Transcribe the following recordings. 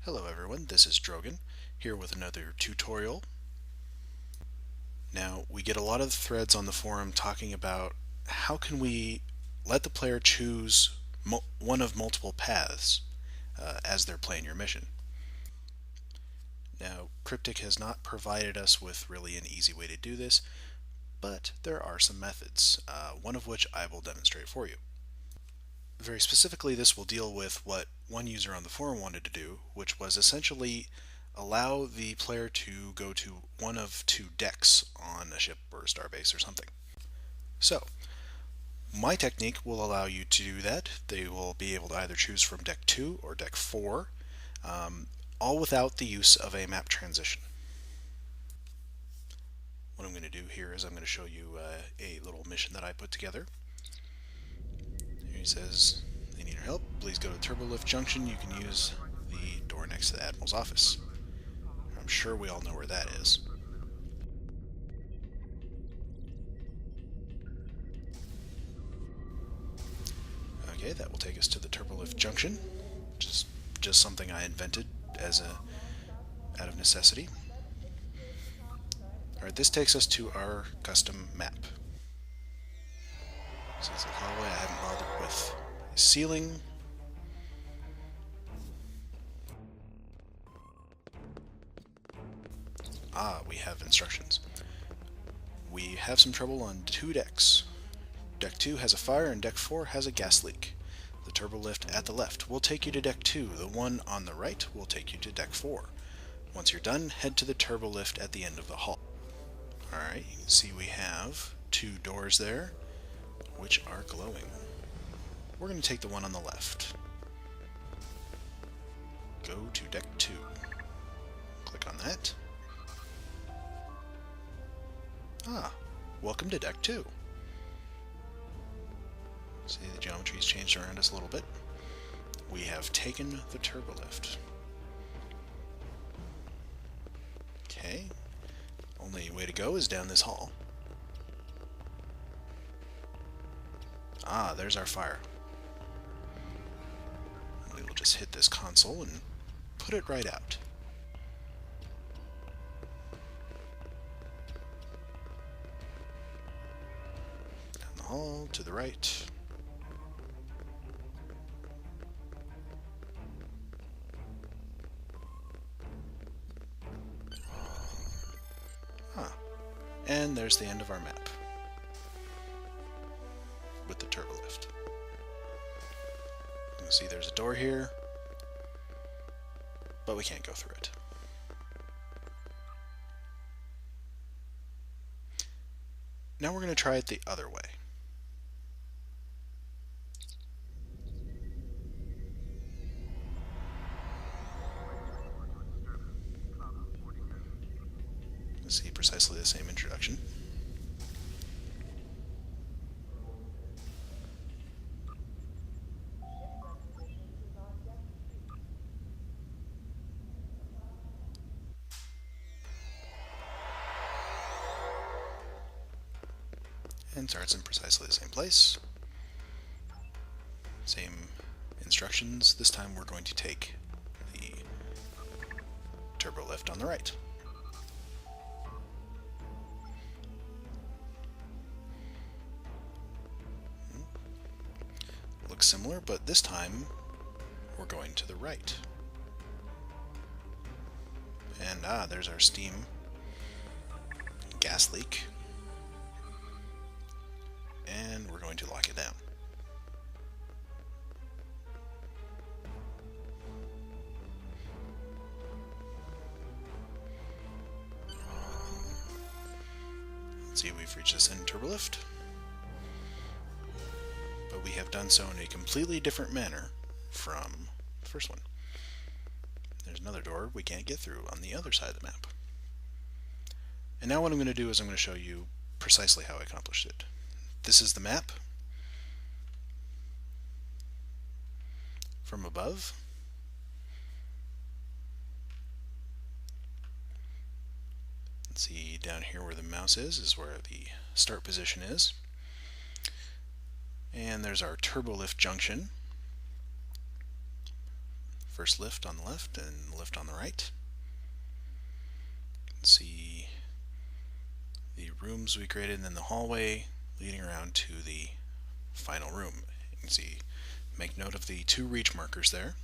Hello everyone, this is Drogan, here with another tutorial. Now, we get a lot of threads on the forum talking about how can we let the player choose one of multiple paths as they're playing your mission. Now, Cryptic has not provided us with really an easy way to do this, but there are some methods, one of which I will demonstrate for you. Very specifically, this will deal with what one user on the forum wanted to do, which was essentially allow the player to go to one of two decks on a ship or a starbase or something. So, my technique will allow you to do that. They will be able to either choose from deck 2 or deck 4, all without the use of a map transition. What I'm going to do here is I'm going to show you a little mission that I put together. Here he says, they need our help. Please go to Turbolift Junction. You can use the door next to the Admiral's office. I'm sure we all know where that is. Okay, that will take us to the Turbolift Junction, which is just something I invented out of necessity. Alright, this takes us to our custom map. This is a hallway. I haven't bothered with a ceiling. We have instructions. We have some trouble on two decks. Deck 2 has a fire and Deck 4 has a gas leak. The turbo lift at the left will take you to Deck 2. The one on the right will take you to Deck 4. Once you're done, head to the turbo lift at the end of the hall. Alright, you can see we have two doors there, which are glowing. We're going to take the one on the left. Go to Deck 2. Click on that. Welcome to Deck 2. See, the geometry's changed around us a little bit. We have taken the turbo lift. Okay. Only way to go is down this hall. There's our fire. We will just hit this console and put it right out. Down the hall, to the right. And there's the end of our map with the turbo lift. You can see there's a door here, but we can't go through it. Now we're going to try it the other way. See precisely the same introduction. And starts in precisely the same place. Same instructions. This time we're going to take the turbo lift on the right. Looks similar, but this time we're going to the right. And there's our steam gas leak. And we're going to lock it down. Let's see, we've reached this end turbo lift. But we have done so in a completely different manner from the first one. There's another door we can't get through on the other side of the map. And now what I'm going to do is I'm going to show you precisely how I accomplished it. This is the map from above. Let's see, down here where the mouse is where the start position is. And there's our turbo lift junction. First lift on the left and lift on the right. See the rooms we created and then the hallway leading around to the final room. You can see, make note of the 2 reach markers there.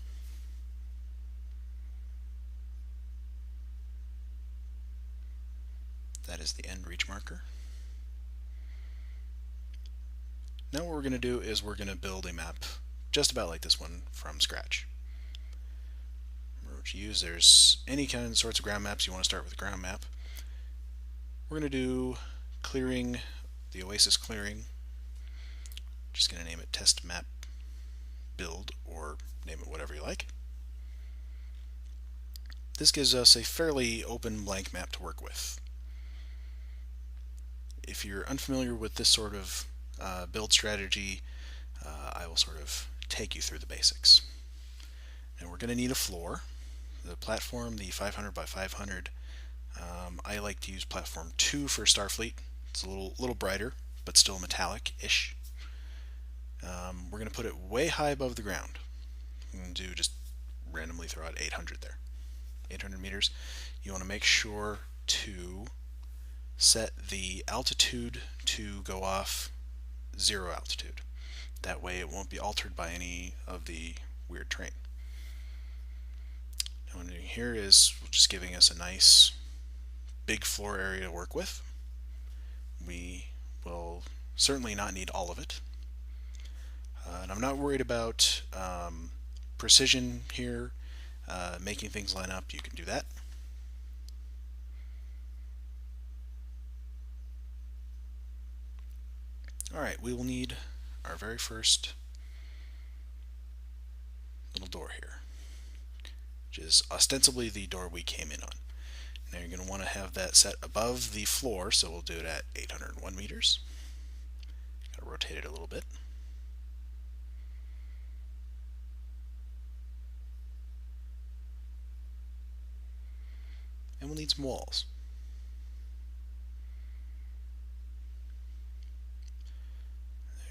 That is the end reach marker. Now what we're going to do is we're going to build a map just about like this one from scratch. Remember what you use, there's any kind of sorts of ground maps. You want to start with a ground map. We're going to do clearing, the Oasis clearing. Just going to name it test map build, or name it whatever you like. This gives us a fairly open blank map to work with. If you're unfamiliar with this sort of build strategy, I will sort of take you through the basics. Now we're going to need a floor. The platform, the 500 by 500, I like to use platform 2 for Starfleet. It's a little brighter, but still metallic-ish. We're going to put it way high above the ground. I'm going to do just randomly throw out 800 there. 800 meters. You want to make sure to set the altitude to go off 0 altitude. That way it won't be altered by any of the weird terrain. Now what I'm doing here is just giving us a nice big floor area to work with. We will certainly not need all of it. And I'm not worried about precision here, making things line up. You can do that. Alright, we will need our very first little door here, which is ostensibly the door we came in on. Now you're going to want to have that set above the floor, so we'll do it at 801 meters. Got to rotate it a little bit. And we'll need some walls.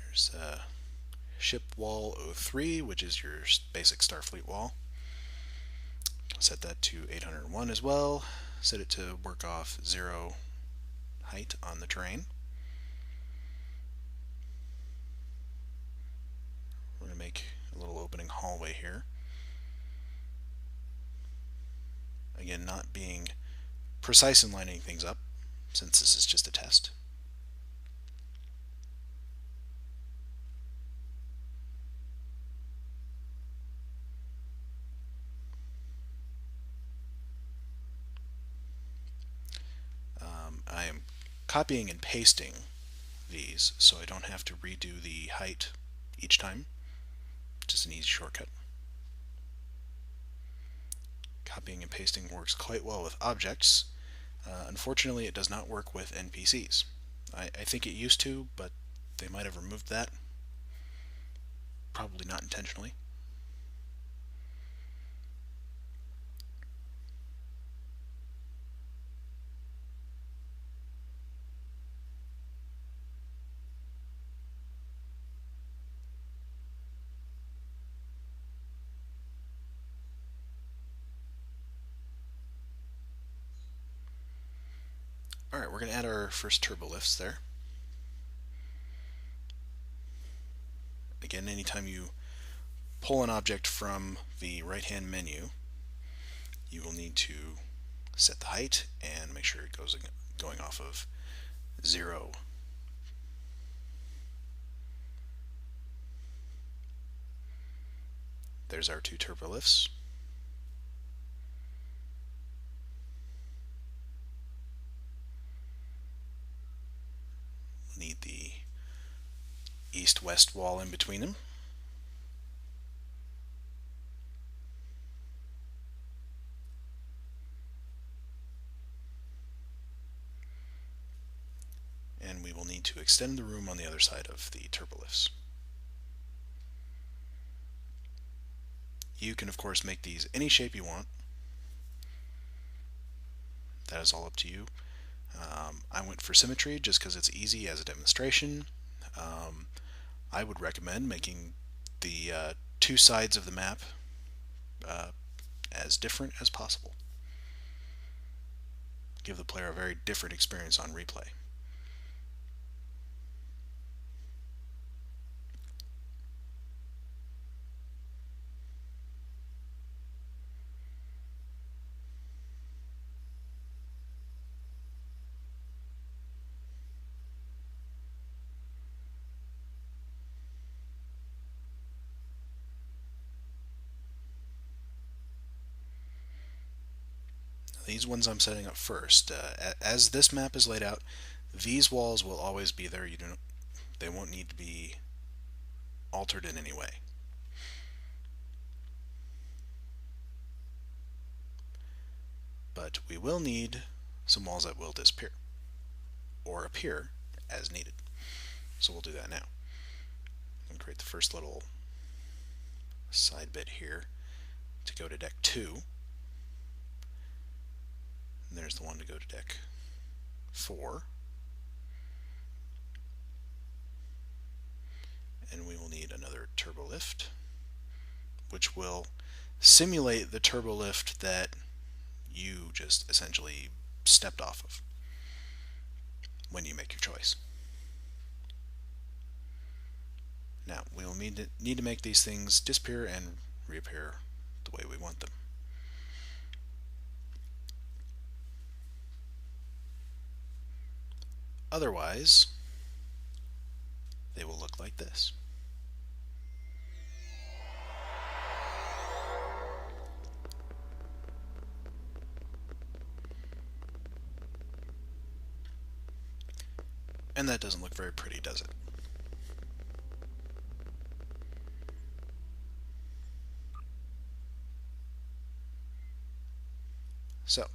There's ship wall 03, which is your basic Starfleet wall. I'll set that to 801 as well. Set it to work off 0 height on the terrain. We're going to make a little opening hallway here. Again, not being precise in lining things up, since this is just a test. I am copying and pasting these so I don't have to redo the height each time. Just an easy shortcut. Copying and pasting works quite well with objects. Unfortunately, it does not work with NPCs. I think it used to, but they might have removed that. Probably not intentionally. Alright, we're going to add our first turbo lifts there. Again, anytime you pull an object from the right-hand menu, you will need to set the height and make sure it goes going off of 0. There's our 2 turbo lifts. We'll need the east-west wall in between them. And we will need to extend the room on the other side of the turbo lifts. You can of course make these any shape you want. That is all up to you. I went for symmetry just because it's easy as a demonstration. I would recommend making the 2 sides of the map as different as possible. Give the player a very different experience on replay. These ones I'm setting up first. As this map is laid out, these walls will always be there. They won't need to be altered in any way. But we will need some walls that will disappear or appear as needed. So we'll do that now. And create the first little side bit here to go to deck 2. And there's the one to go to deck 4. And we will need another turbo lift, which will simulate the turbo lift that you just essentially stepped off of when you make your choice. Now, we will need to make these things disappear and reappear the way we want them. Otherwise, they will look like this. And that doesn't look very pretty, does it? So,